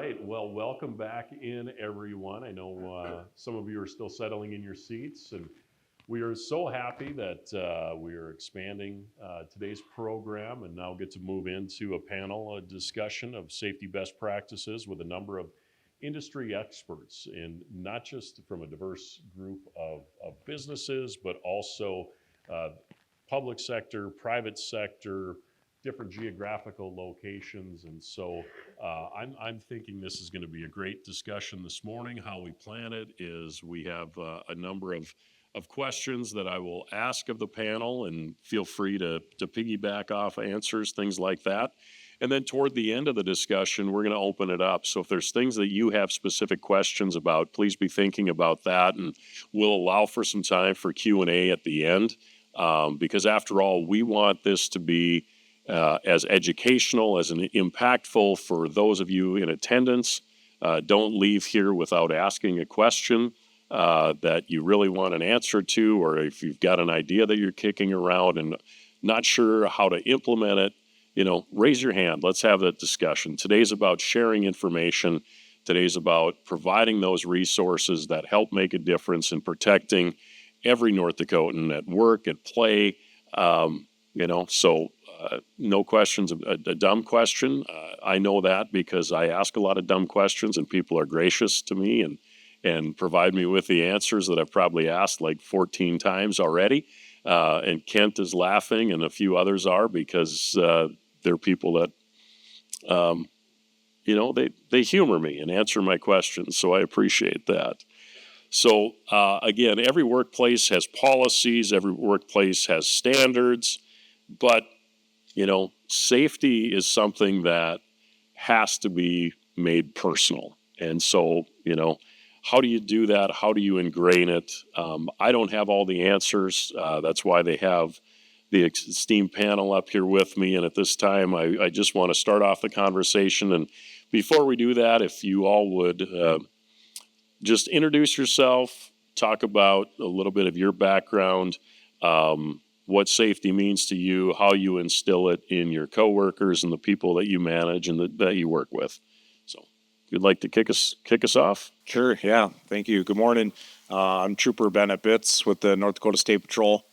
right. Well, welcome back in, everyone. I know some of you are still settling in your seats, and we are so happy that we are expanding today's program and now get to move into a panel discussion of safety best practices with a number of industry experts, and not just from a diverse group of businesses, but also uh, public sector, private sector, different geographical locations. And so I'm thinking this is going to be a great discussion this morning. How we plan it is we have a number of questions that I will ask of the panel, and feel free to piggyback off answers, things like that. And then toward the end of the discussion, we're going to open it up. So if there's things that you have specific questions about, please be thinking about that, and we'll allow for some time for Q&A at the end. Because after all, we want this to be as educational, as an impactful for those of you in attendance. Don't leave here without asking a question that you really want an answer to, or if you've got an idea that you're kicking around and not sure how to implement it, raise your hand. Let's have that discussion. Today's about sharing information. Today's about providing those resources that help make a difference in protecting every North Dakotan at work, at play. No question's a dumb question. I know that because I ask a lot of dumb questions, and people are gracious to me and provide me with the answers that I've probably asked like 14 times already. And Kent is laughing, and a few others are, because they're people that, they humor me and answer my questions. So I appreciate that. So again, every workplace has policies, every workplace has standards, but safety is something that has to be made personal. And so, how do you do that? How do you ingrain it? I don't have all the answers. That's why they have the esteemed panel up here with me. And at this time, I just want to start off the conversation. And before we do that, if you all would just introduce yourself, talk about a little bit of your background, what safety means to you, how you instill it in your coworkers and the people that you manage and that you work with. So, if you'd like to kick us off. Sure, yeah. Thank you. Good morning. I'm Trooper Bennett Bitts with the North Dakota State Patrol.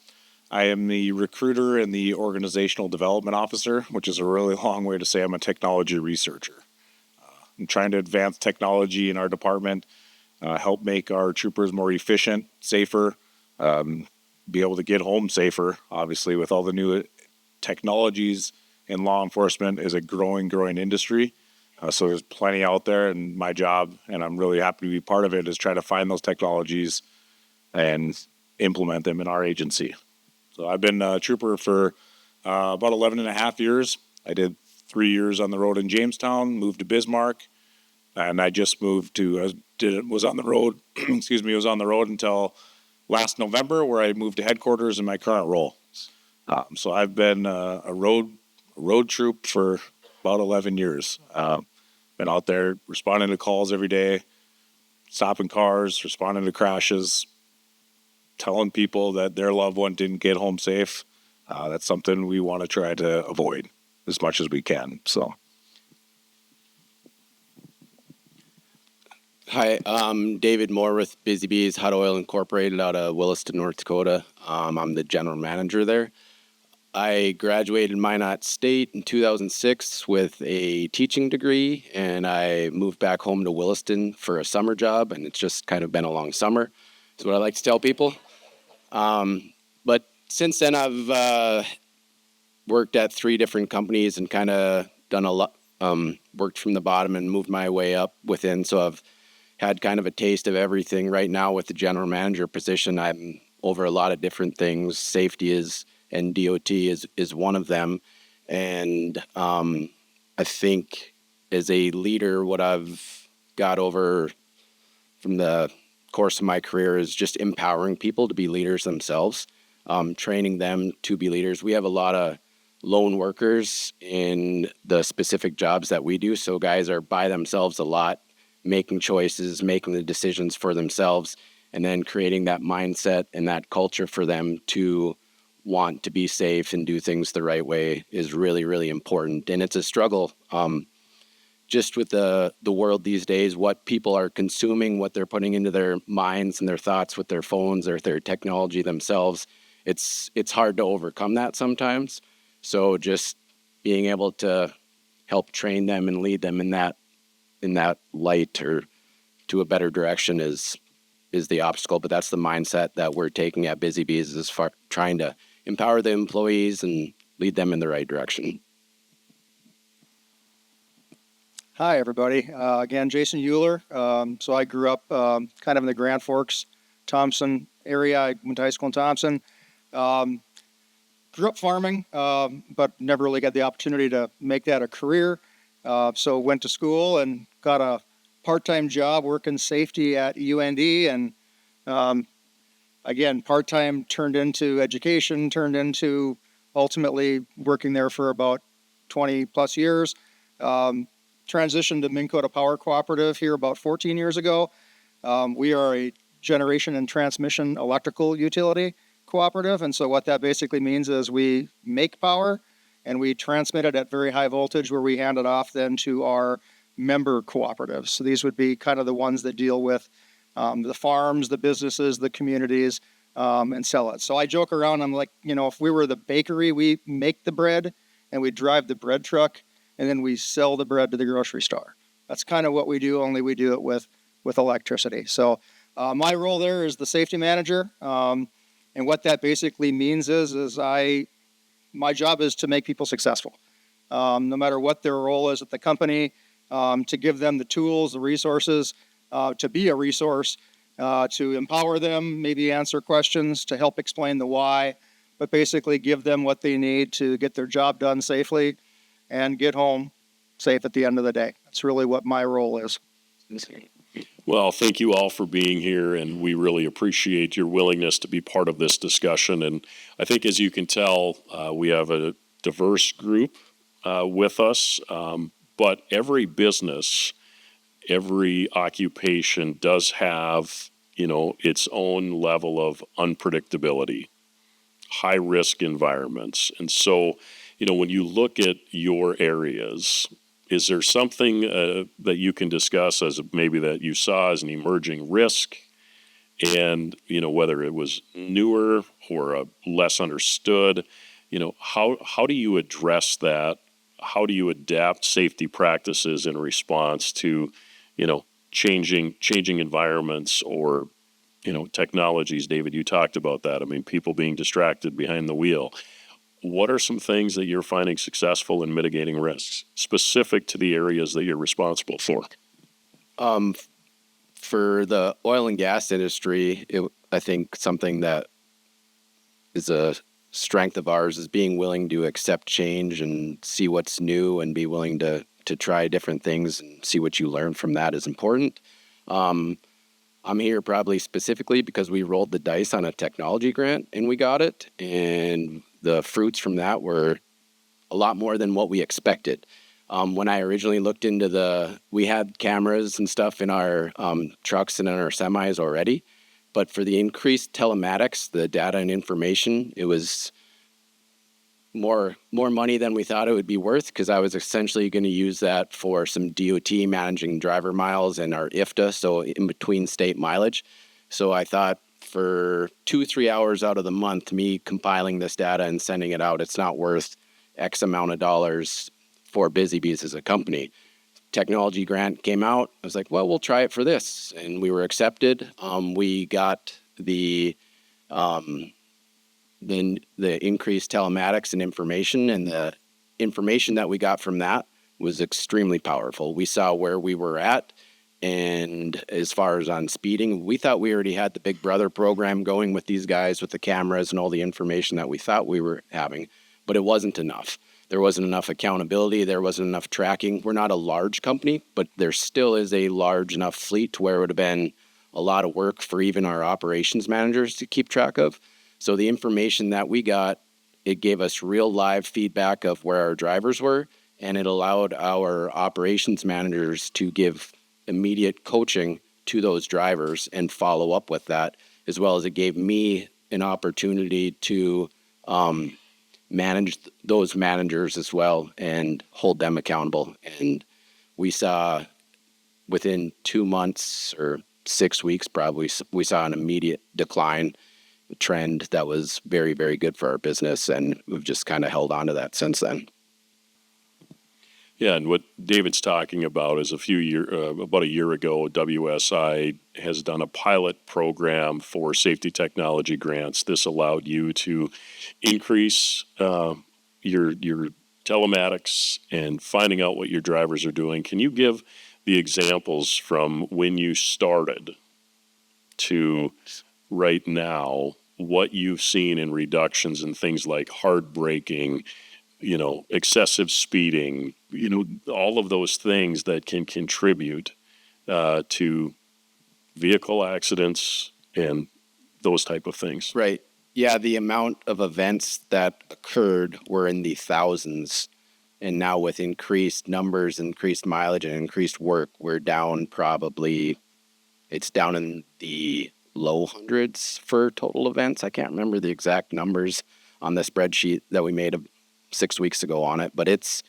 I am the recruiter and the organizational development officer, which is a really long way to say I'm a technology researcher. I'm trying to advance technology in our department, help make our troopers more efficient, safer, be able to get home safer. Obviously, with all the new technologies in law enforcement is a growing industry. So there's plenty out there, and my job, and I'm really happy to be part of it, is try to find those technologies and implement them in our agency. So I've been a trooper for about 11 and a half years. I did 3 years on the road in Jamestown, moved to Bismarck, and I just moved to, was on the road, was on the road until last November, where I moved to headquarters in my current role. So I've been a road troop for about 11 years. Been out there responding to calls every day, stopping cars, responding to crashes, telling people that their loved one didn't get home safe. That's something we want to try to avoid as much as we can. So. Hi, I'm David Moore with Busy Bees Hot Oil Incorporated out of Williston, North Dakota. I'm the general manager there. I graduated Minot State in 2006 with a teaching degree, and I moved back home to Williston for a summer job, and it's just kind of been a long summer. That's what I like to tell people. But since then, I've worked at 3 different companies and kind of done a lot, worked from the bottom and moved my way up within, so I've had kind of a taste of everything. Right now with the general manager position, I'm over a lot of different things. Safety and DOT is one of them. And I think as a leader, what I've got over from the course of my career is just empowering people to be leaders themselves, training them to be leaders. We have a lot of lone workers in the specific jobs that we do. So guys are by themselves a lot, making choices, making the decisions for themselves, and then creating that mindset and that culture for them to want to be safe and do things the right way is really, really important. And it's a struggle. just with the world these days, what people are consuming, what they're putting into their minds and their thoughts with their phones or their technology themselves, it's hard to overcome that sometimes. So just being able to help train them and lead them in that light or to a better direction is the obstacle. But that's the mindset that we're taking at Busy Bees, is trying to empower the employees and lead them in the right direction. Hi, everybody. Again, Jason Euler. So I grew up kind of in the Grand Forks, Thompson area. I went to high school in Thompson. Grew up farming, but never really got the opportunity to make that a career. So went to school and got a part-time job working safety at UND. And again, part-time turned into education, turned into ultimately working there for about 20 plus years. Transitioned to Minn Kota Power Cooperative here about 14 years ago. We are a generation and transmission electrical utility cooperative. And so what that basically means is we make power and we transmit it at very high voltage, where we hand it off then to our member cooperatives. So these would be kind of the ones that deal with the farms, the businesses, the communities, and sell it. So I joke around, I'm like, if we were the bakery, we make the bread and we drive the bread truck, and then we sell the bread to the grocery store. That's kind of what we do, only we do it with electricity. So my role there is the safety manager. And what that basically means is my job is to make people successful. No matter what their role is at the company, to give them the tools, the resources, to be a resource, to empower them, maybe answer questions, to help explain the why, but basically give them what they need to get their job done safely and get home safe at the end of the day. That's really what my role is. Well, thank you all for being here, and we really appreciate your willingness to be part of this discussion. And I think, as you can tell, we have a diverse group with us, but every business, every occupation does have, its own level of unpredictability, high-risk environments. And so, when you look at your areas, is there something that you can discuss as maybe that you saw as an emerging risk, and whether it was newer or less understood? How do you address that? How do you adapt safety practices in response to changing environments or technologies? David, you talked about that. I mean, people being distracted behind the wheel. What are some things that you're finding successful in mitigating risks, specific to the areas that you're responsible for? For the oil and gas industry, I think something that is a strength of ours is being willing to accept change and see what's new and be willing to try different things and see what you learn from that is important. I'm here probably specifically because we rolled the dice on a technology grant and we got it. And the fruits from that were a lot more than what we expected. When I originally looked into we had cameras and stuff in our trucks and in our semis already, but for the increased telematics, the data and information, it was more money than we thought it would be worth, because I was essentially going to use that for some DOT managing driver miles and our IFTA, so in between state mileage. So I thought, for 2-3 hours out of the month, me compiling this data and sending it out, it's not worth X amount of dollars for Busy Bees as a company. Technology grant came out. I was like, well, we'll try it for this. And we were accepted. We got the increased telematics and information, and the information that we got from that was extremely powerful. We saw where we were at. And as far as on speeding, we thought we already had the Big Brother program going with these guys with the cameras and all the information that we thought we were having, but it wasn't enough. There wasn't enough accountability. There wasn't enough tracking. We're not a large company, but there still is a large enough fleet to where it would have been a lot of work for even our operations managers to keep track of. So the information that we got, it gave us real live feedback of where our drivers were, and it allowed our operations managers to give immediate coaching to those drivers and follow up with that, as well as it gave me an opportunity to manage those managers as well and hold them accountable. And we saw within 2 months or 6 weeks, probably, we saw an immediate decline trend that was very, very good for our business. And we've just kind of held on to that since then. Yeah, and what David's talking about is about a year ago, WSI has done a pilot program for safety technology grants. This allowed you to increase your telematics and finding out what your drivers are doing. Can you give the examples from when you started to right now, what you've seen in reductions in things like hard braking, excessive speeding, all of those things that can contribute to vehicle accidents and those type of things? Right. Yeah, the amount of events that occurred were in the thousands. And now with increased numbers, increased mileage, and increased work, we're down it's down in the low hundreds for total events. I can't remember the exact numbers on the spreadsheet that we made 6 weeks ago on it, but it's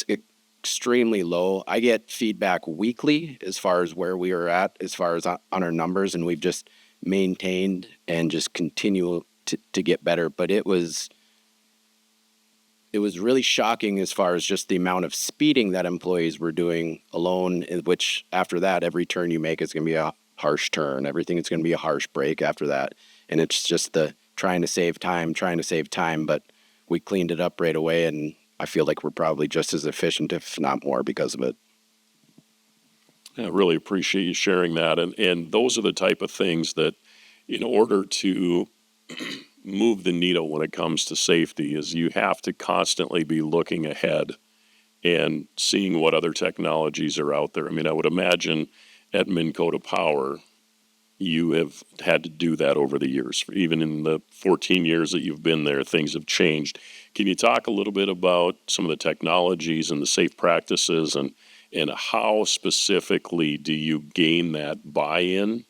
extremely low. I get feedback weekly as far as where we are at, as far as on our numbers, and we've just maintained and just continue to get better. But it was really shocking as far as just the amount of speeding that employees were doing alone, which after that, every turn you make is going to be a harsh turn. Everything is going to be a harsh break after that. And it's just the trying to save time. But we cleaned it up right away, and I feel like we're probably just as efficient, if not more, because of it. I really appreciate you sharing that. And those are the type of things that, in order to move the needle when it comes to safety, is you have to constantly be looking ahead and seeing what other technologies are out there. I mean, I would imagine at Minn Kota Power, you have had to do that over the years. Even in the 14 years that you've been there, things have changed. Can you talk a little bit about some of the technologies and the safe practices, and how specifically do you gain that buy-in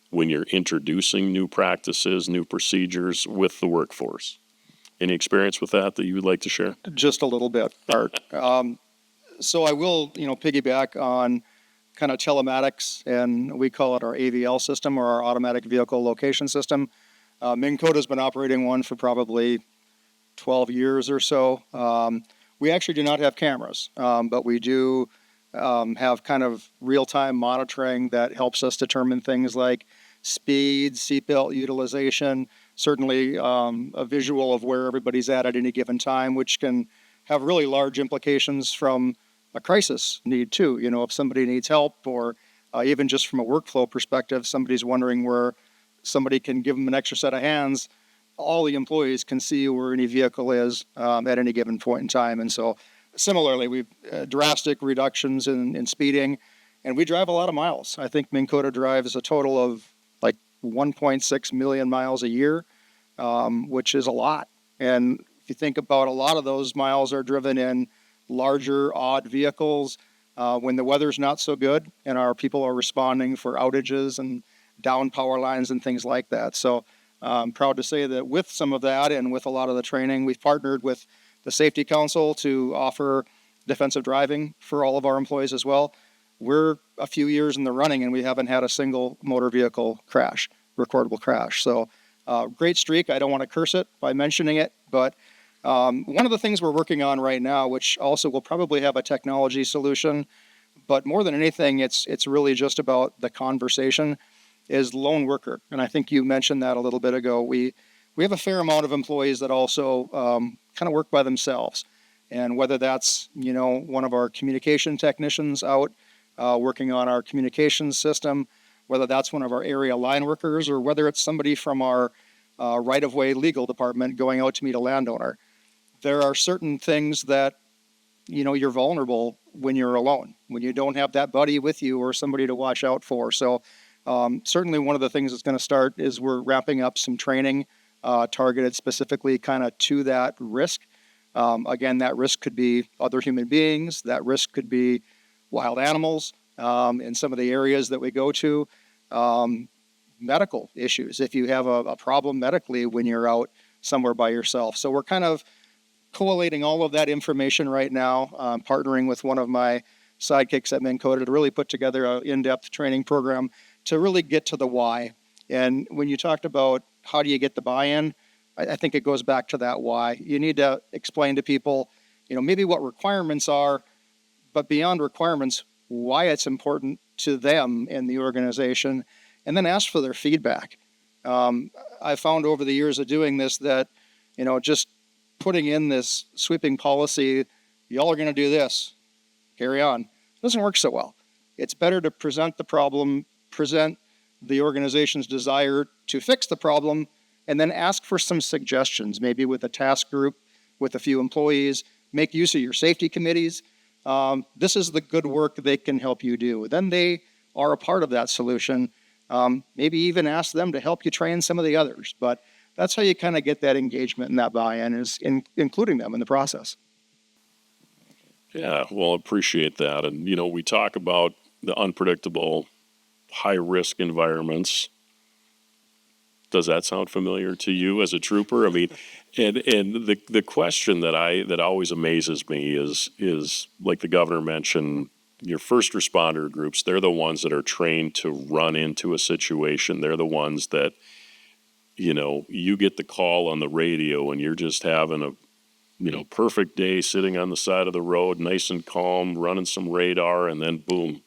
when you're introducing new practices, new procedures with the workforce? Any experience with that you would like to share? Just a little bit, Art. So I will, piggyback on kind of telematics, and we call it our AVL system, or our automatic vehicle location system. Minn Kota's been operating one for probably 12 years or so. We actually do not have cameras, but we do have kind of real-time monitoring that helps us determine things like speed, seatbelt utilization, certainly a visual of where everybody's at any given time, which can have really large implications from a crisis need too. If somebody needs help, or even just from a workflow perspective, somebody's wondering where somebody can give them an extra set of hands, all the employees can see where any vehicle is at any given point in time. And so similarly, we've drastic reductions in speeding, and we drive a lot of miles. I think Minn Kota drives a total of like 1.6 million miles a year, which is a lot. And if you think about, a lot of those miles are driven in larger, odd vehicles when the weather's not so good and our people are responding for outages and down power lines and things like that. So I'm proud to say that with some of that, and with a lot of the training, we've partnered with the Safety Council to offer defensive driving for all of our employees as well. We're a few years in the running, and we haven't had a single motor vehicle crash, recordable crash. So great streak. I don't want to curse it by mentioning it, but one of the things we're working on right now, which also will probably have a technology solution, but more than anything, it's really just about the conversation, is lone worker. And I think you mentioned that a little bit ago. We have a fair amount of employees that also kind of work by themselves. And whether that's, one of our communication technicians out working on our communications system, whether that's one of our area line workers, or whether it's somebody from our right-of-way legal department going out to meet a landowner. There are certain things that, you're vulnerable when you're alone, when you don't have that buddy with you or somebody to watch out for. So certainly one of the things that's going to start is we're wrapping up some training targeted specifically kind of to that risk. Again, that risk could be other human beings. That risk could be wild animals in some of the areas that we go to. Medical issues, if you have a problem medically when you're out somewhere by yourself. So we're kind of collating all of that information right now, partnering with one of my sidekicks at Minn Kota to really put together an in-depth training program to really get to the why. And when you talked about how do you get the buy-in, I think it goes back to that why. You need to explain to people, maybe what requirements are, but beyond requirements, why it's important to them in the organization, and then ask for their feedback. I found over the years of doing this that, just putting in this sweeping policy, y'all are going to do this, carry on, doesn't work so well. It's better to present the problem, present the organization's desire to fix the problem, and then ask for some suggestions, maybe with a task group, with a few employees, make use of your safety committees. This is the good work they can help you do. Then they are a part of that solution. Maybe even ask them to help you train some of the others. But that's how you kind of get that engagement and that buy-in, is including them in the process. Yeah, well, appreciate that. And, we talk about the unpredictable, high-risk environments. Does that sound familiar to you as a trooper? I mean, and the question that always amazes me is like the governor mentioned, your first responder groups, they're the ones that are trained to run into a situation. They're the ones that, you get the call on the radio and you're just having a, perfect day sitting on the side of the road, nice and calm, running some radar, and then boom,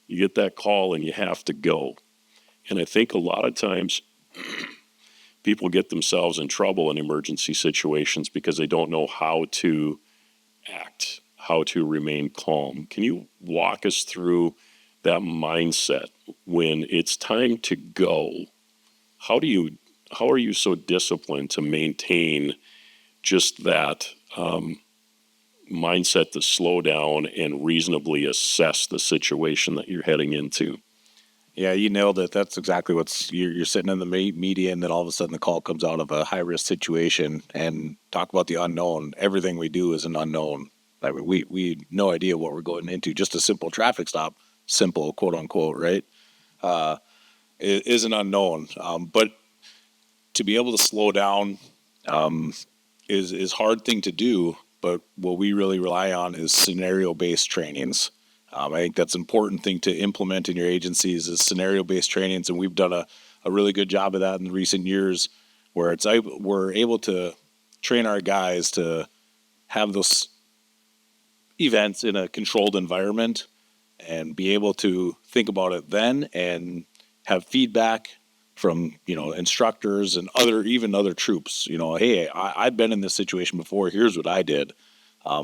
you get that call and you have to go. And I think a lot of times people get themselves in trouble in emergency situations because they don't know how to act, how to remain calm. Can you walk us through that mindset when it's time to go? How are you so disciplined to maintain just that mindset to slow down and reasonably assess the situation that you're heading into? Yeah, you nailed it. That's exactly you're sitting in the media, and then all of a sudden the call comes out of a high risk situation, and talk about the unknown. Everything we do is an unknown. Like we no idea what we're going into. Just a simple traffic stop, simple quote unquote, right? Is an unknown. But to be able to slow down is hard thing to do. But what we really rely on is scenario-based trainings. I think that's an important thing to implement in your agencies is scenario-based trainings, and we've done a really good job of that in recent years, where we're able to train our guys to have those events in a controlled environment and be able to think about it then and have feedback from instructors and other troops. Hey, I've been in this situation before. Here's what I did.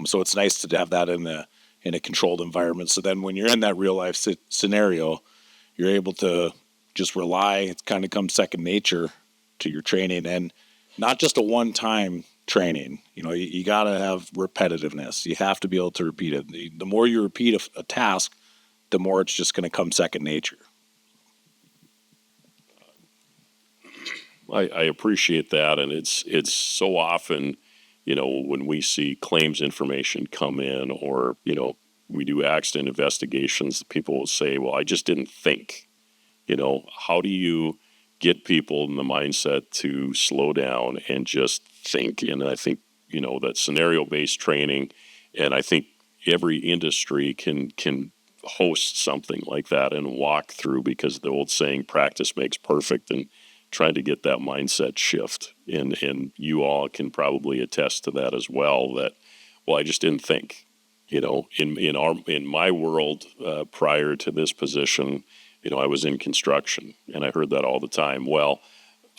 So it's nice to have that in a controlled environment. So then when you're in that real life scenario, you're able to just rely. It's kind of comes second nature to your training, and not just a one-time training. You got to have repetitiveness. You have to be able to repeat it. The more you repeat a task, the more it's just going to come second nature. I appreciate that, and it's so often, when we see claims information come in, or we do accident investigations, people will say, "Well, I just didn't think." How do you get people in the mindset to slow down and just think? And I think that scenario-based training, and I think every industry can host something like that and walk through, because the old saying, "Practice makes perfect," and trying to get that mindset shift. And you all can probably attest to that as well, that, well, I just didn't think. In my world, prior to this position, I was in construction, and I heard that all the time. Well,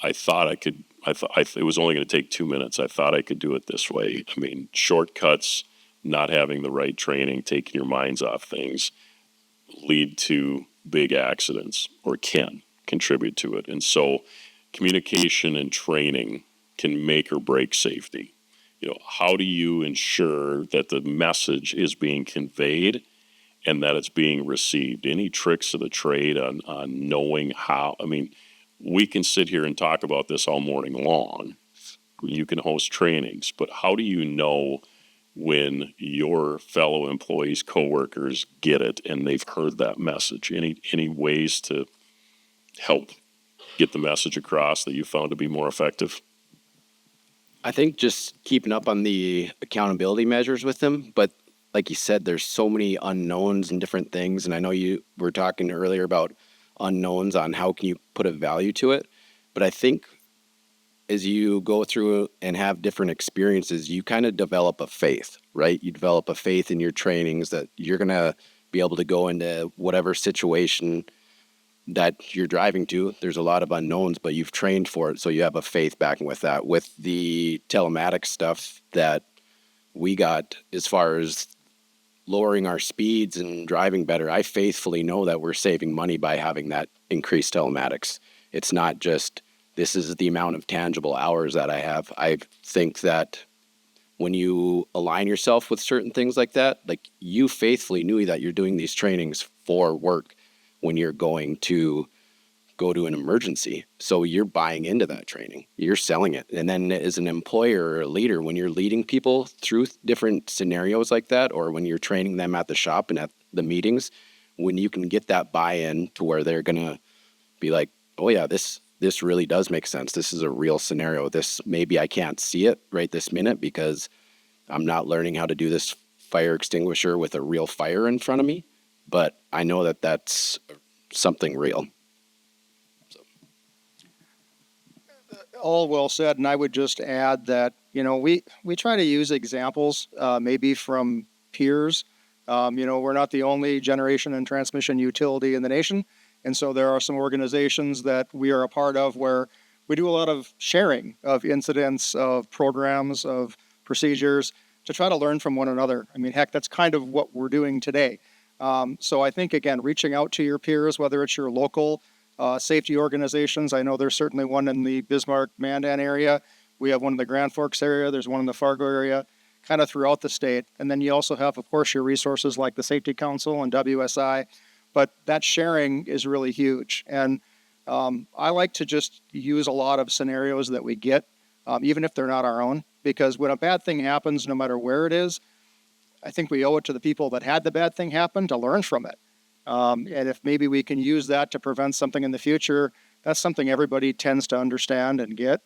I thought it was only going to take 2 minutes. I thought I could do it this way. I mean, shortcuts, not having the right training, taking your minds off things, lead to big accidents, or can contribute to it. And so communication and training can make or break safety. How do you ensure that the message is being conveyed and that it's being received? Any tricks of the trade on knowing how? I mean, we can sit here and talk about this all morning long. You can host trainings, but how do you know when your fellow employees, coworkers get it and they've heard that message? Any ways to help get the message across that you found to be more effective? I think just keeping up on the accountability measures with them, but like you said, there's so many unknowns and different things. And I know you were talking earlier about unknowns on how can you put a value to it. But I think as you go through and have different experiences, you kind of develop a faith, right? You develop a faith in your trainings that you're going to be able to go into whatever situation that you're driving to. There's a lot of unknowns, but you've trained for it. So you have a faith backing with that. With the telematics stuff that we got as far as lowering our speeds and driving better, I faithfully know that we're saving money by having that increased telematics. It's not just, this is the amount of tangible hours that I have. I think that when you align yourself with certain things like that, like you faithfully knew that you're doing these trainings for work when you're going to go to an emergency. So you're buying into that training, you're selling it. And then as an employer or a leader, when you're leading people through different scenarios like that, or when you're training them at the shop and at the meetings, when you can get that buy-in to where they're going to be like, oh yeah, this really does make sense. This is a real scenario. This, maybe I can't see it right this minute because I'm not learning how to do this fire extinguisher with a real fire in front of me, but I know that that's something real. All well said, and I would just add that, we try to use examples, maybe from peers. We're not the only generation and transmission utility in the nation, and so there are some organizations that we are a part of where we do a lot of sharing of incidents, of programs, of procedures to try to learn from one another. I mean, heck, that's kind of what we're doing today. So I think, again, reaching out to your peers, whether it's your local safety organizations. I know there's certainly one in the Bismarck-Mandan area. We have one in the Grand Forks area. There's one in the Fargo area, kind of throughout the state. And then you also have, of course, your resources like the Safety Council and WSI. But that sharing is really huge. And I like to just use a lot of scenarios that we get, even if they're not our own, because when a bad thing happens, no matter where it is, I think we owe it to the people that had the bad thing happen to learn from it. And if maybe we can use that to prevent something in the future, that's something everybody tends to understand and get.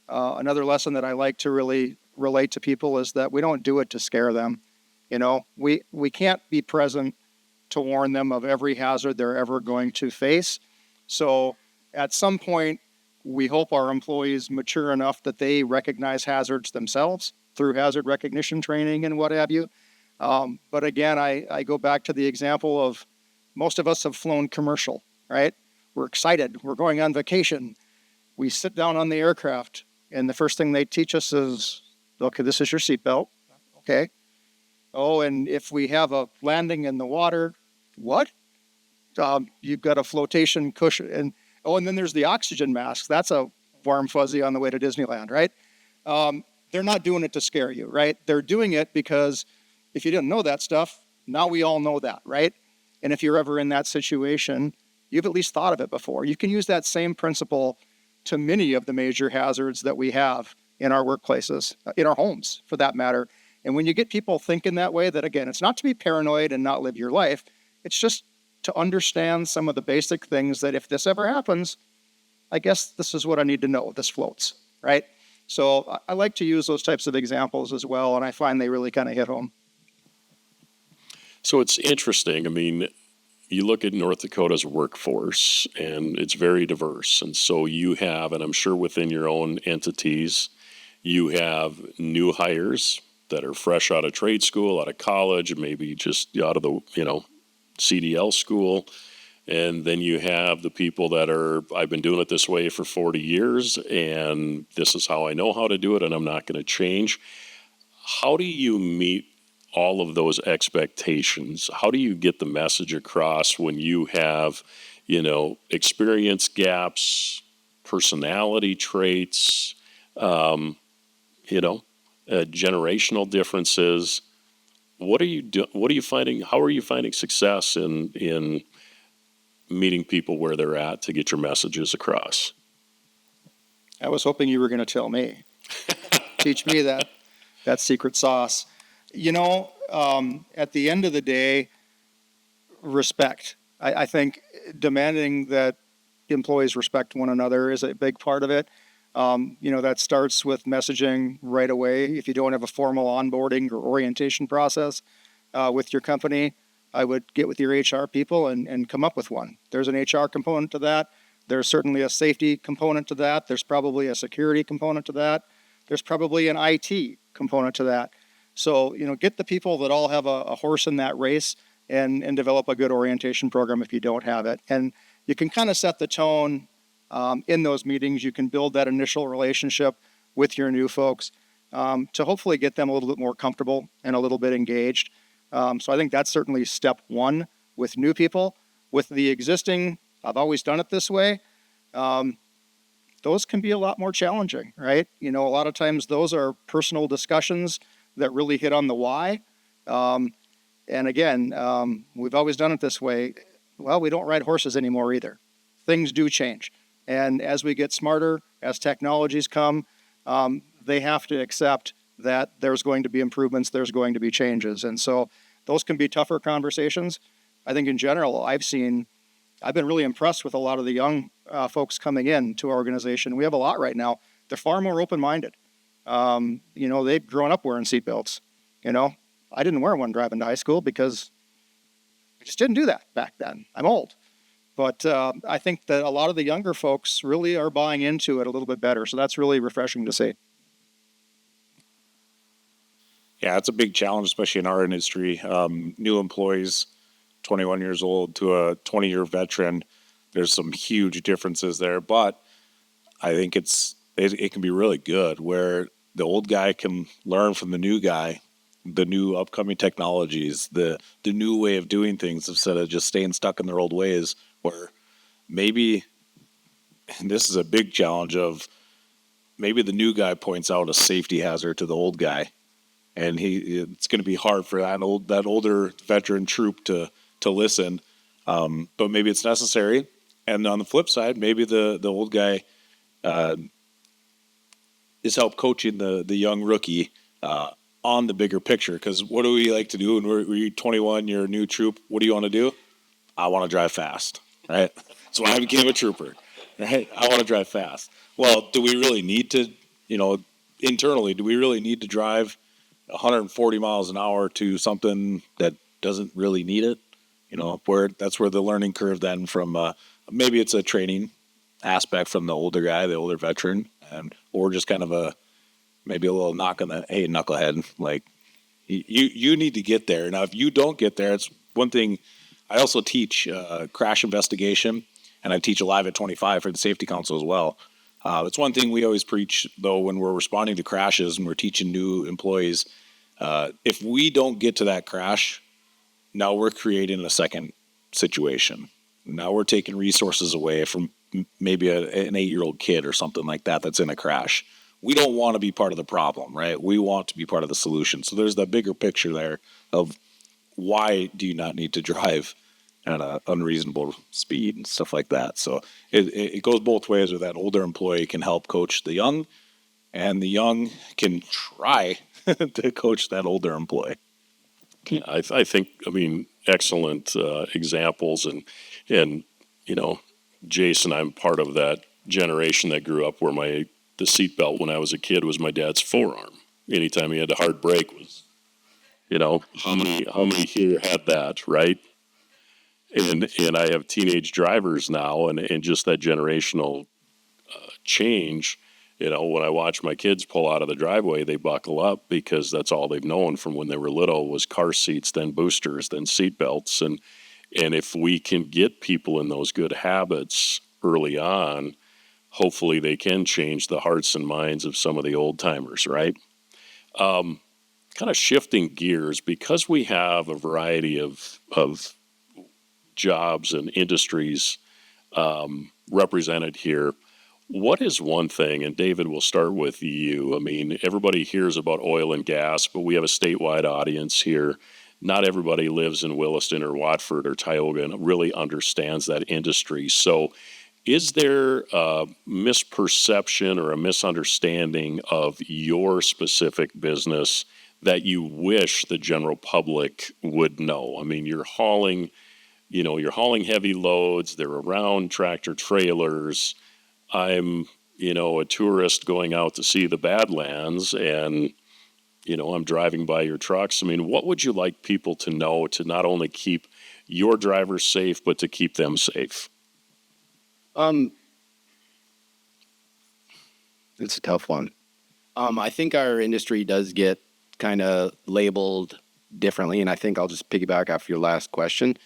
Another lesson that I like to really relate to people is that we don't do it to scare them. We can't be present to warn them of every hazard they're ever going to face. So at some point, we hope our employees mature enough that they recognize hazards themselves through hazard recognition training and what have you. But again, I go back to the example of most of us have flown commercial, right? We're excited. We're going on vacation. We sit down on the aircraft, and the first thing they teach us is, okay, this is your seatbelt. Okay. Oh, and if we have a landing in the water, what? You've got a flotation cushion. And then there's the oxygen mask. That's a warm fuzzy on the way to Disneyland, right? They're not doing it to scare you, right? They're doing it because if you didn't know that stuff, now we all know that, right? And if you're ever in that situation, you've at least thought of it before. You can use that same principle to many of the major hazards that we have in our workplaces, in our homes for that matter. And when you get people thinking that way, that again, it's not to be paranoid and not live your life. It's just to understand some of the basic things that if this ever happens, I guess this is what I need to know. This floats, right? So I like to use those types of examples as well, and I find they really kind of hit home. So it's interesting. I mean, you look at North Dakota's workforce, and it's very diverse. And so you have, and I'm sure within your own entities, you have new hires that are fresh out of trade school, out of college, maybe just out of the, CDL school. And then you have the people that are, I've been doing it this way for 40 years, and this is how I know how to do it, and I'm not going to change. How do you meet all of those expectations? How do you get the message across when you have, experience gaps, personality traits, generational differences? What are you finding? How are you finding success in meeting people where they're at to get your messages across? I was hoping you were going to tell me. Teach me that secret sauce. At the end of the day, respect. I think demanding that employees respect one another is a big part of it. That starts with messaging right away. If you don't have a formal onboarding or orientation process, with your company, I would get with your HR people and come up with one. There's an HR component to that. There's certainly a safety component to that. There's probably a security component to that. There's probably an IT component to that. So, get the people that all have a horse in that race and develop a good orientation program if you don't have it. And you can kind of set the tone in those meetings. You can build that initial relationship with your new folks to hopefully get them a little bit more comfortable and a little bit engaged. So I think that's certainly step one with new people. With the existing, I've always done it this way. Those can be a lot more challenging, right? A lot of times those are personal discussions that really hit on the why. And again, we've always done it this way. Well, we don't ride horses anymore either. Things do change. And as we get smarter, as technologies come, they have to accept that there's going to be improvements, there's going to be changes. And so those can be tougher conversations. I think in general, I've been really impressed with a lot of the young folks coming in to our organization. We have a lot right now. They're far more open-minded. They've grown up wearing seatbelts. I didn't wear one driving to high school because I just didn't do that back then. I'm old. But I think that a lot of the younger folks really are buying into it a little bit better. So that's really refreshing to see. Yeah, it's a big challenge, especially in our industry. New employees, 21 years old to a 20-year veteran, there's some huge differences there. But I think it can be really good where the old guy can learn from the new guy, the new upcoming technologies, the new way of doing things instead of just staying stuck in their old ways. Where maybe, and this is a big challenge of maybe the new guy points out a safety hazard to the old guy. And it's going to be hard for that older veteran troop to listen, but maybe it's necessary. And on the flip side, maybe the old guy is help coaching the young rookie on the bigger picture. Because what do we like to do when we're 21? You're a new troop. What do you want to do? I want to drive fast, right? So when I became a trooper, right, I want to drive fast. Well, do we really need to? Internally, do we really need to drive 140 miles an hour to something that doesn't really need it? That's where the learning curve then from maybe it's a training aspect from the older guy, the older veteran, or just kind of maybe a little knock on the, hey, knucklehead, like you need to get there. Now, if you don't get there, it's one thing. I also teach crash investigation, and I teach Alive at 25 for the Safety Council as well. It's one thing we always preach, though, when we're responding to crashes and we're teaching new employees. If we don't get to that crash, now we're creating a second situation. Now we're taking resources away from maybe an 8-year-old kid or something like that that's in a crash. We don't want to be part of the problem, right? We want to be part of the solution. So there's the bigger picture there of why do you not need to drive at an unreasonable speed and stuff like that. So it goes both ways where that older employee can help coach the young, and the young can try to coach that older employee. I think, excellent examples. And Jason, I'm part of that generation that grew up where the seatbelt when I was a kid was my dad's forearm. Anytime he had a hard break was, how many here had that, right? And I have teenage drivers now, and just that generational change. When I watch my kids pull out of the driveway, they buckle up because that's all they've known from when they were little was car seats, then boosters, then seat belts. And if we can get people in those good habits early on, hopefully they can change the hearts and minds of some of the old timers, right? Kind of shifting gears, because we have a variety of jobs and industries represented here. What is one thing, and David, we'll start with you. Everybody hears about oil and gas, but we have a statewide audience here. Not everybody lives in Williston or Watford or Tioga and really understands that industry. So is there a misperception or a misunderstanding of your specific business that you wish the general public would know? You're hauling heavy loads. They're around tractor trailers. I'm, a tourist going out to see the Badlands, and I'm driving by your trucks. I mean, what would you like people to know to not only keep your drivers safe, but to keep them safe? It's a tough one. I think our industry does get kind of labeled differently, and I think I'll just piggyback off your last question.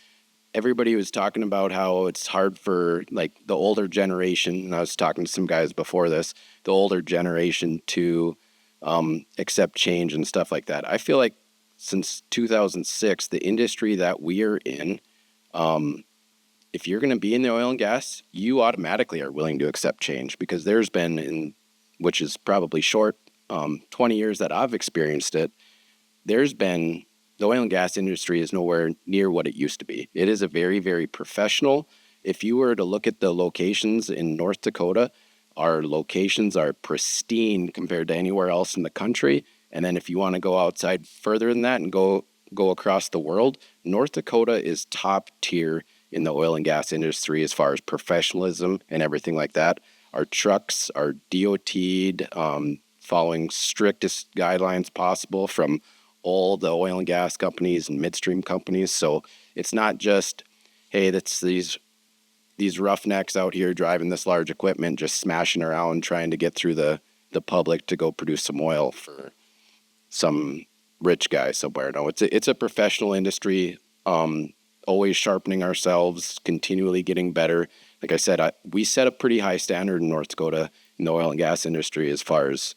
Everybody was talking about how it's hard for like the older generation, and I was talking to some guys before this, the older generation to accept change and stuff like that. I feel like since 2006, the industry that we are in, if you're going to be in the oil and gas, you automatically are willing to accept change because there's been, which is probably short, 20 years that I've experienced it, the oil and gas industry is nowhere near what it used to be. It is a very, very professional. If you were to look at the locations in North Dakota, our locations are pristine compared to anywhere else in the country. And then if you want to go outside further than that and go across the world, North Dakota is top tier in the oil and gas industry as far as professionalism and everything like that. Our trucks are DOT'd, following strictest guidelines possible from all the oil and gas companies and midstream companies. So it's not just, hey, that's these roughnecks out here driving this large equipment, just smashing around trying to get through the public to go produce some oil for some rich guy somewhere. No, it's a professional industry, always sharpening ourselves, continually getting better. Like I said, we set a pretty high standard in North Dakota in the oil and gas industry as far as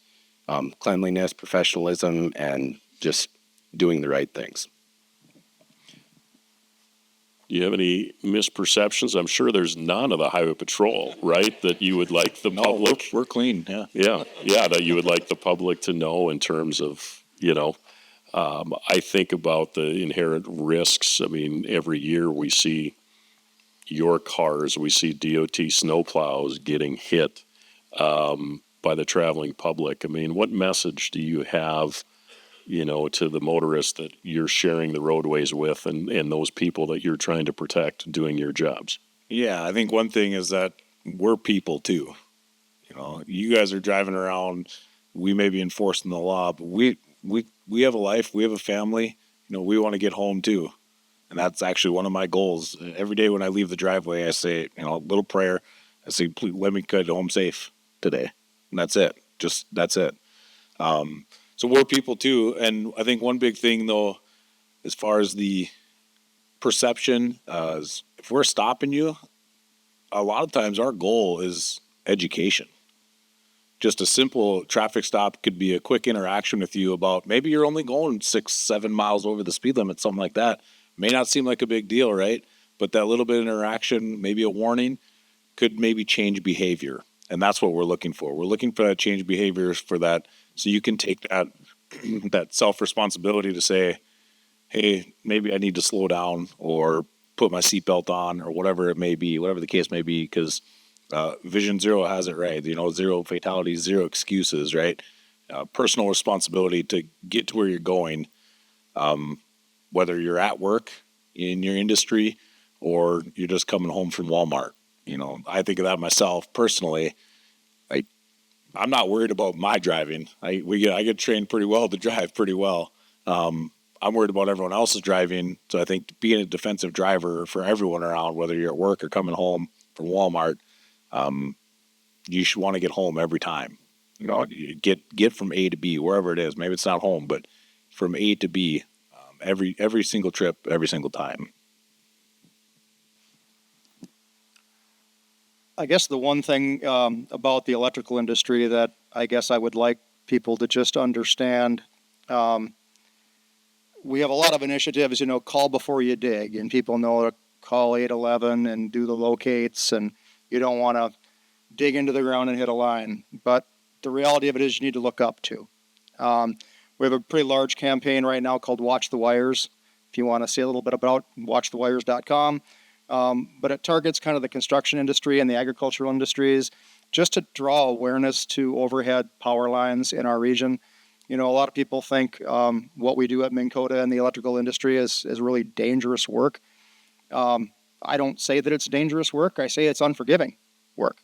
cleanliness, professionalism, and just doing the right things. Do you have any misperceptions? I'm sure there's none of the highway patrol, right? That you would like the public. We're clean. Yeah. Yeah, that you would like the public to know in terms of, I think about the inherent risks. I mean, every year we see your cars, we see DOT snowplows getting hit by the traveling public. I mean, what message do you have, to the motorists that you're sharing the roadways with and those people that you're trying to protect doing your jobs? Yeah, I think one thing is that we're people too. You guys are driving around. We may be enforcing the law, but we have a life. We have a family. We want to get home too. And that's actually one of my goals. Every day when I leave the driveway, I say, a little prayer. I say, please let me get home safe today. And that's it. That's it. So we're people too. And I think one big thing though, as far as the perception, is if we're stopping you, a lot of times our goal is education. Just a simple traffic stop could be a quick interaction with you about maybe you're only going 6-7 miles over the speed limit, something like that. May not seem like a big deal, right? But that little bit of interaction, maybe a warning, could maybe change behavior. And that's what we're looking for. We're looking for that change behaviors for that. So you can take that self-responsibility to say, hey, maybe I need to slow down or put my seatbelt on or whatever it may be, whatever the case may be, because Vision Zero has it right. Zero fatalities, zero excuses, right? Personal responsibility to get to where you're going, whether you're at work in your industry or you're just coming home from Walmart. I think of that myself personally. I'm not worried about my driving. I get trained pretty well to drive pretty well. I'm worried about everyone else's driving. So I think being a defensive driver for everyone around, whether you're at work or coming home from Walmart, you should want to get home every time. Get from A to B, wherever it is. Maybe it's not home, but from A to B, every single trip, every single time. I guess the one thing about the electrical industry that I guess I would like people to just understand, we have a lot of initiatives, call before you dig, and people know to call 811 and do the locates, and you don't want to dig into the ground and hit a line. But the reality of it is you need to look up too. We have a pretty large campaign right now called Watch the Wires. If you want to see a little bit about watchthewires.com. But it targets kind of the construction industry and the agricultural industries just to draw awareness to overhead power lines in our region. A lot of people think what we do at Minn Kota and the electrical industry is really dangerous work. I don't say that it's dangerous work. I say it's unforgiving work,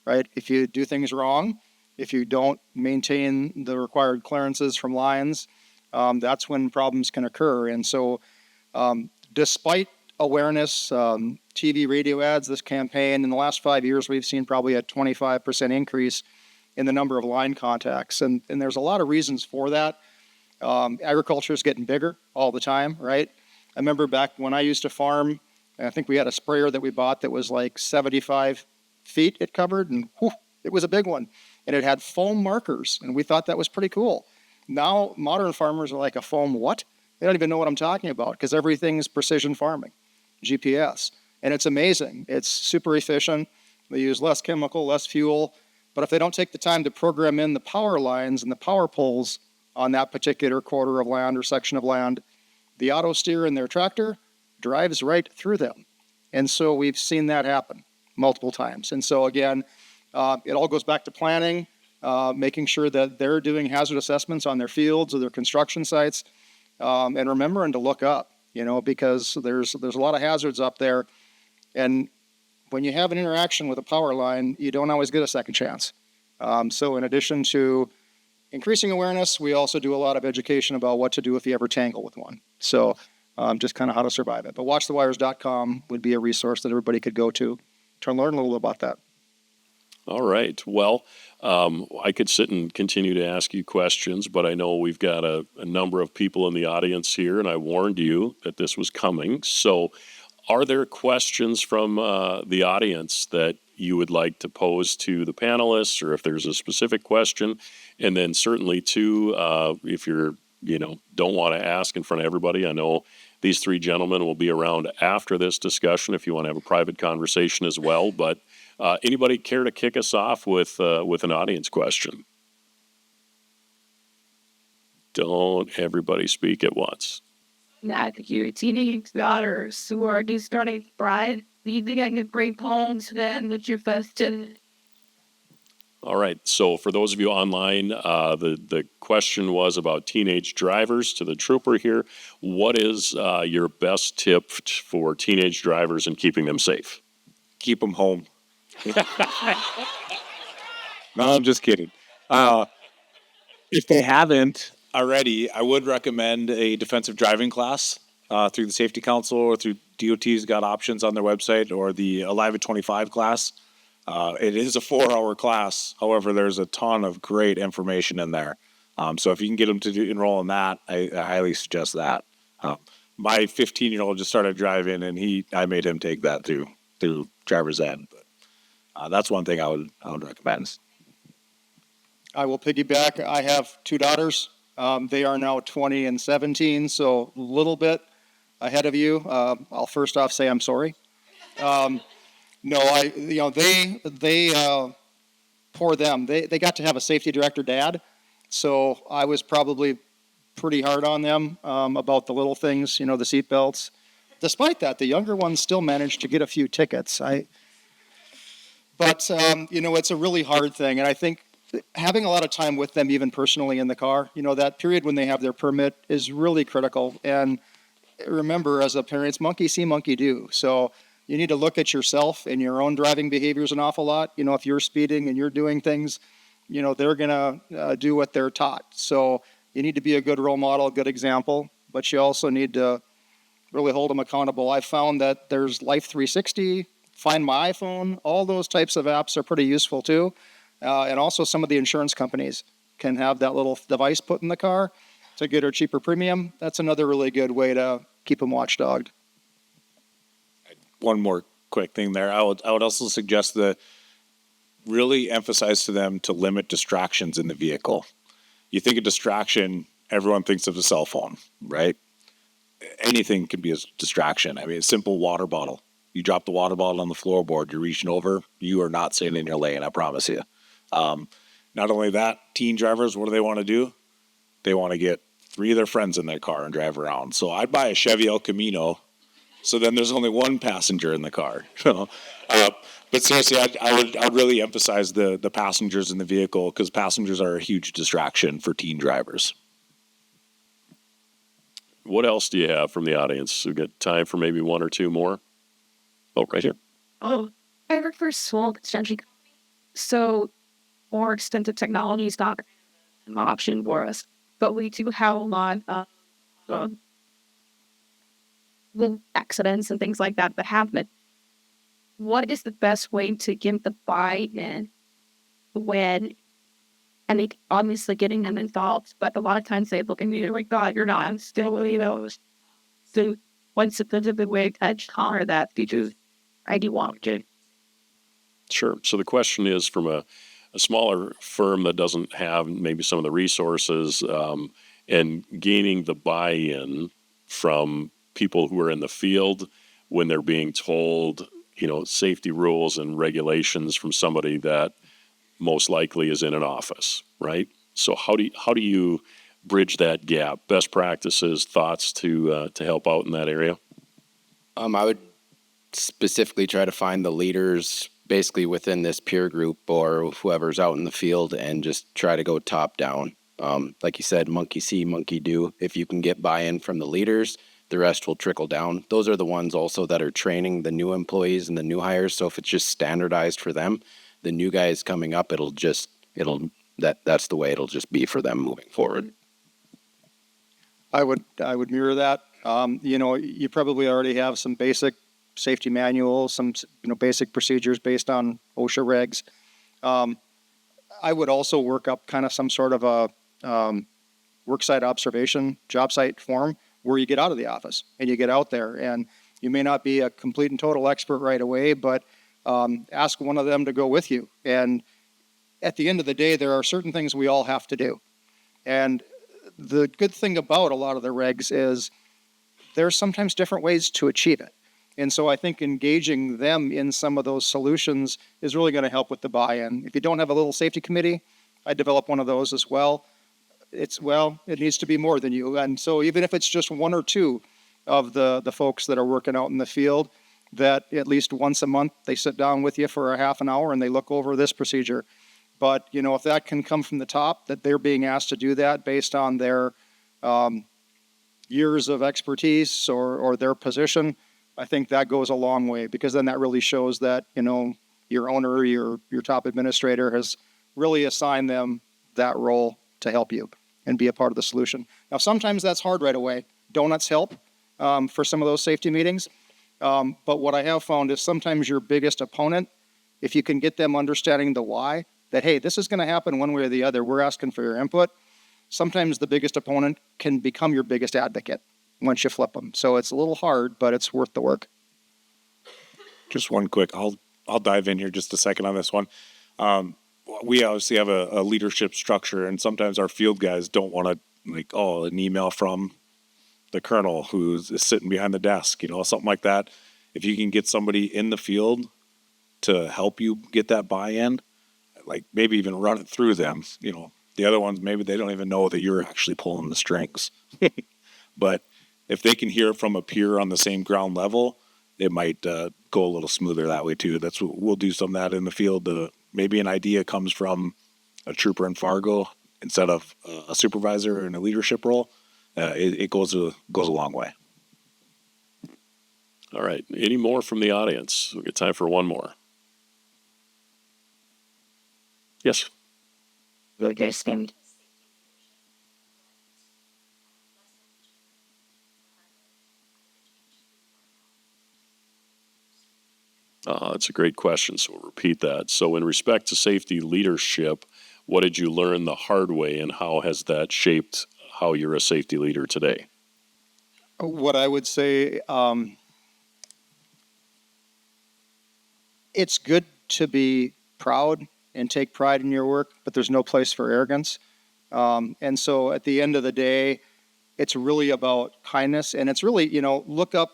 right? If you do things wrong, if you don't maintain the required clearances from lines, that's when problems can occur. And so, despite awareness, TV, radio ads, this campaign, in the last 5 years, we've seen probably a 25% increase in the number of line contacts. And there's a lot of reasons for that. Agriculture is getting bigger all the time, right? I remember back when I used to farm, I think we had a sprayer that we bought that was like 75 feet it covered, and whew, it was a big one. And it had foam markers, and we thought that was pretty cool. Now, modern farmers are like, a foam what? They don't even know what I'm talking about, because everything is precision farming, GPS. And it's amazing. It's super efficient. They use less chemical, less fuel. But if they don't take the time to program in the power lines and the power poles on that particular quarter of land or section of land, the auto steer in their tractor drives right through them. And so we've seen that happen multiple times. And so again, it all goes back to planning, making sure that they're doing hazard assessments on their fields or their construction sites, and remembering to look up, because there's a lot of hazards up there. And when you have an interaction with a power line, you don't always get a second chance. So in addition to increasing awareness, we also do a lot of education about what to do if you ever tangle with one. So just kind of how to survive it. But watchthewires.com would be a resource that everybody could go to learn a little about that. All right. Well, I could sit and continue to ask you questions, but I know we've got a number of people in the audience here, and I warned you that this was coming. So are there questions from the audience that you would like to pose to the panelists, or if there's a specific question? And then certainly, too, if you're, don't want to ask in front of everybody, I know these three gentlemen will be around after this discussion if you want to have a private conversation as well. But anybody care to kick us off with an audience question? Don't everybody speak at once. That your teenage daughters who are just starting to bride, you think I could bring home to them with your festive? All right. So for those of you online, the question was about teenage drivers to the trooper here. What is your best tip for teenage drivers and keeping them safe? Keep them home. No, I'm just kidding. If they haven't already, I would recommend a defensive driving class through the Safety Council or through DOT's got options on their website, or the Alive at 25 class. It is a 4-hour class. However, there's a ton of great information in there. So if you can get them to enroll in that, I highly suggest that. My 15-year-old just started driving, and I made him take that through driver's ed. But that's one thing I would recommend. I will piggyback. I have two daughters. They are now 20 and 17, so a little bit ahead of you. I'll first off say I'm sorry. No, they poor them. They got to have a safety director dad, so I was probably pretty hard on them about the little things, the seat belts. Despite that, the younger ones still managed to get a few tickets. But it's a really hard thing, and I think having a lot of time with them, even personally in the car, that period when they have their permit is really critical. And remember, as a parent, it's monkey see, monkey do. So you need to look at yourself and your own driving behaviors an awful lot. If you're speeding and you're doing things, they're going to do what they're taught. So you need to be a good role model, a good example, but you also need to really hold them accountable. I found that there's Life 360, Find My iPhone, all those types of apps are pretty useful too. And also some of the insurance companies can have that little device put in the car to get a cheaper premium. That's another really good way to keep them watchdogged. One more quick thing there. I would also suggest that really emphasize to them to limit distractions in the vehicle. You think of distraction, everyone thinks of a cell phone, right? Anything can be a distraction. I mean, a simple water bottle. You drop the water bottle on the floorboard, you're reaching over, you are not staying in your lane, I promise you. Not only that, teen drivers, what do they want to do? They want to get 3 of their friends in their car and drive around. So I'd buy a Chevy El Camino, so then there's only one passenger in the car. But seriously, I'd really emphasize the passengers in the vehicle, because passengers are a huge distraction for teen drivers. What else do you have from the audience? We've got time for maybe one or two more. Oh, right here. Oh, I work for a small extension company, so more extensive technology is not an option for us. but we do have a lot of little accidents and things like that happen. What is the best way to get the buy-in when, I mean, obviously getting them involved, but a lot of times they look at me like, God, you're not, I'm still, so what's a good way to counter that because I do want to. Sure. So the question is from a smaller firm that doesn't have maybe some of the resources and gaining the buy-in from people who are in the field when they're being told, safety rules and regulations from somebody that most likely is in an office, right? So how do you bridge that gap? Best practices, thoughts to help out in that area? I would specifically try to find the leaders basically within this peer group or whoever's out in the field and just try to go top down. Like you said, monkey see, monkey do. If you can get buy-in from the leaders, the rest will trickle down. Those are the ones also that are training the new employees and the new hires. So if it's just standardized for them, the new guys coming up, that's the way it'll just be for them moving forward. I would mirror that. You probably already have some basic safety manuals, some basic procedures based on OSHA regs. I would also work up kind of some sort of a worksite observation, job site form where you get out of the office and you get out there. And you may not be a complete and total expert right away, but ask one of them to go with you. And at the end of the day, there are certain things we all have to do. And the good thing about a lot of the regs is there's sometimes different ways to achieve it. And so I think engaging them in some of those solutions is really going to help with the buy-in. If you don't have a little safety committee, I develop one of those as well. It needs to be more than you. And so even if it's just one or two of the folks that are working out in the field, that at least once a month they sit down with you for a half an hour and they look over this procedure. But, if that can come from the top, that they're being asked to do that based on their years of expertise or their position, I think that goes a long way because then that really shows that, your owner, your top administrator has really assigned them that role to help you and be a part of the solution. Now, sometimes that's hard right away. Donuts help for some of those safety meetings. But what I have found is sometimes your biggest opponent, if you can get them understanding the why, that, hey, this is going to happen one way or the other, we're asking for your input, sometimes the biggest opponent can become your biggest advocate once you flip them. So it's a little hard, but it's worth the work. Just one quick, I'll dive in here just a second on this one. We obviously have a leadership structure, and sometimes our field guys don't want to an email from the colonel who's sitting behind the desk, something like that. If you can get somebody in the field to help you get that buy-in, like maybe even run it through them, the other ones, maybe they don't even know that you're actually pulling the strings. But if they can hear it from a peer on the same ground level, it might go a little smoother that way too. That's what we'll do some of that in the field. Maybe an idea comes from a trooper in Fargo instead of a supervisor in a leadership role. It goes a long way. All right. Any more from the audience? We've got time for one more. Yes. Okay, stand. That's a great question, so we'll repeat that. So in respect to safety leadership, what did you learn the hard way, and how has that shaped how you're a safety leader today? What I would say, it's good to be proud and take pride in your work, but there's no place for arrogance. And so at the end of the day, it's really about kindness, and it's really, look up.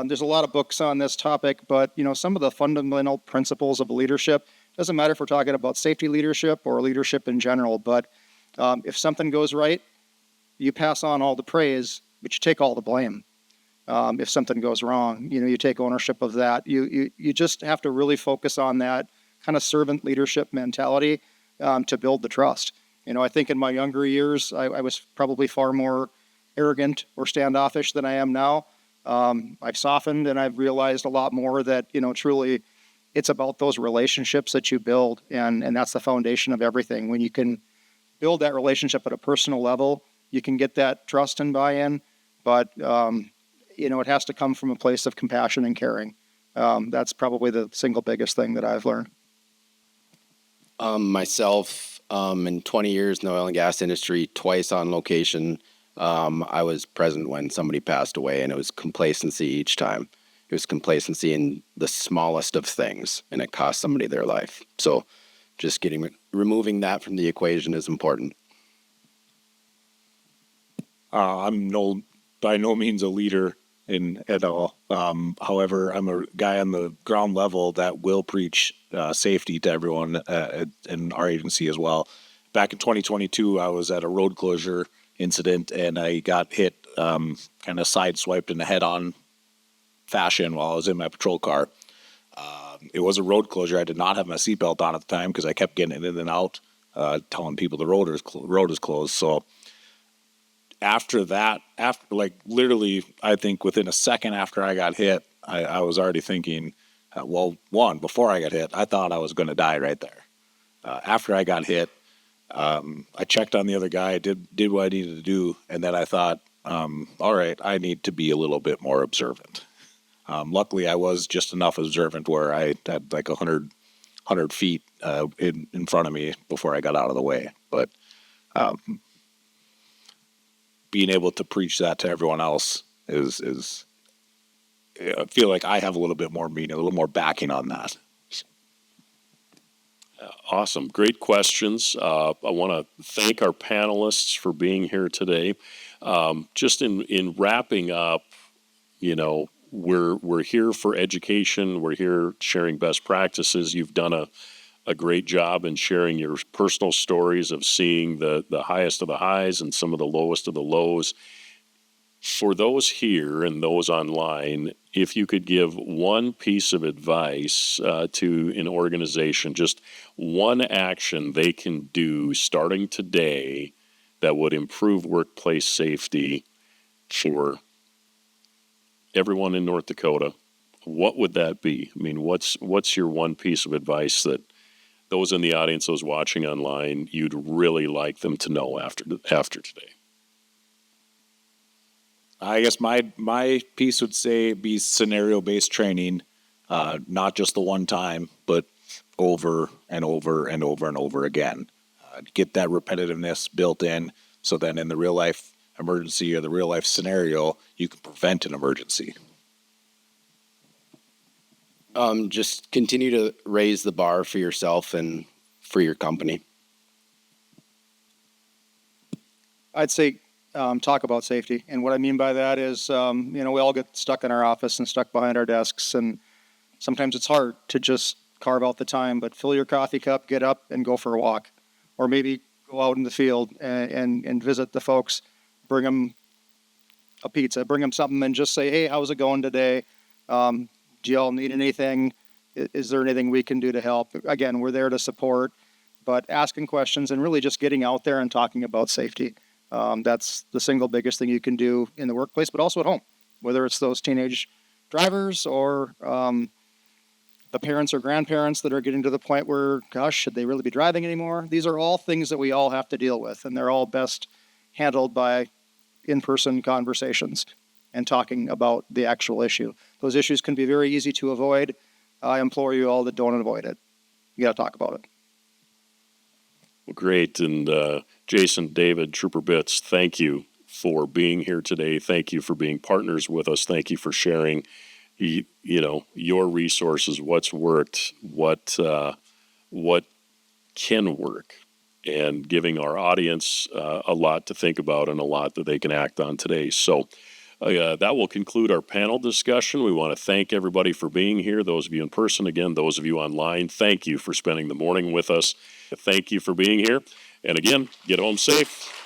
There's a lot of books on this topic, but some of the fundamental principles of leadership, doesn't matter if we're talking about safety leadership or leadership in general, but if something goes right, you pass on all the praise, but you take all the blame. If something goes wrong, you take ownership of that. You just have to really focus on that kind of servant leadership mentality to build the trust. I think in my younger years, I was probably far more arrogant or standoffish than I am now. I've softened and I've realized a lot more that, truly it's about those relationships that you build. And that's the foundation of everything. When you can build that relationship at a personal level, you can get that trust and buy-in, but it has to come from a place of compassion and caring. That's probably the single biggest thing that I've learned. Myself, in 20 years in the oil and gas industry, twice on location, I was present when somebody passed away, and it was complacency each time. It was complacency in the smallest of things, and it cost somebody their life. So just removing that from the equation is important. I'm by no means a leader at all. However, I'm a guy on the ground level that will preach safety to everyone in our agency as well. Back in 2022, I was at a road closure incident and I got hit, kind of sideswiped in a head-on fashion while I was in my patrol car. It was a road closure. I did not have my seatbelt on at the time because I kept getting in and out, telling people the road is closed. So after that, literally, I think within a second after I got hit, I was already thinking, before I got hit, I thought I was going to die right there. After I got hit, I checked on the other guy, did what I needed to do, and then I thought, all right, I need to be a little bit more observant. Luckily, I was just enough observant where I had like 100 feet in front of me before I got out of the way. But being able to preach that to everyone else is I feel like I have a little bit more meaning, a little more backing on that. Awesome. Great questions. I want to thank our panelists for being here today. Just in wrapping up, we're here for education. We're here sharing best practices. You've done a great job in sharing your personal stories of seeing the highest of the highs and some of the lowest of the lows. For those here and those online, if you could give one piece of advice to an organization, just one action they can do starting today that would improve workplace safety for everyone in North Dakota, what would that be? I mean, what's your one piece of advice that those in the audience, those watching online, you'd really like them to know after today? I guess my piece would be scenario-based training, not just the one time, but over and over and over and over again. Get that repetitiveness built in, so then in the real life emergency or the real life scenario, you can prevent an emergency. Just continue to raise the bar for yourself and for your company. I'd say talk about safety. And what I mean by that is, we all get stuck in our office and stuck behind our desks. And sometimes it's hard to just carve out the time, but fill your coffee cup, get up and go for a walk. Or maybe go out in the field and visit the folks, bring them a pizza, bring them something and just say, hey, how's it going today? Do y'all need anything? Is there anything we can do to help? Again, we're there to support, but asking questions and really just getting out there and talking about safety. That's the single biggest thing you can do in the workplace, but also at home, whether it's those teenage drivers or the parents or grandparents that are getting to the point where, gosh, should they really be driving anymore? These are all things that we all have to deal with, and they're all best handled by in-person conversations and talking about the actual issue. Those issues can be very easy to avoid. I implore you all that don't avoid it. You got to talk about it. Well, great. And Jason, David, Trooper Bitts, thank you for being here today. Thank you for being partners with us. Thank you for sharing, your resources, what's worked, what can work, and giving our audience a lot to think about and a lot that they can act on today. So that will conclude our panel discussion. We want to thank everybody for being here. Those of you in person, again, those of you online, thank you for spending the morning with us. Thank you for being here. And again, get home safe.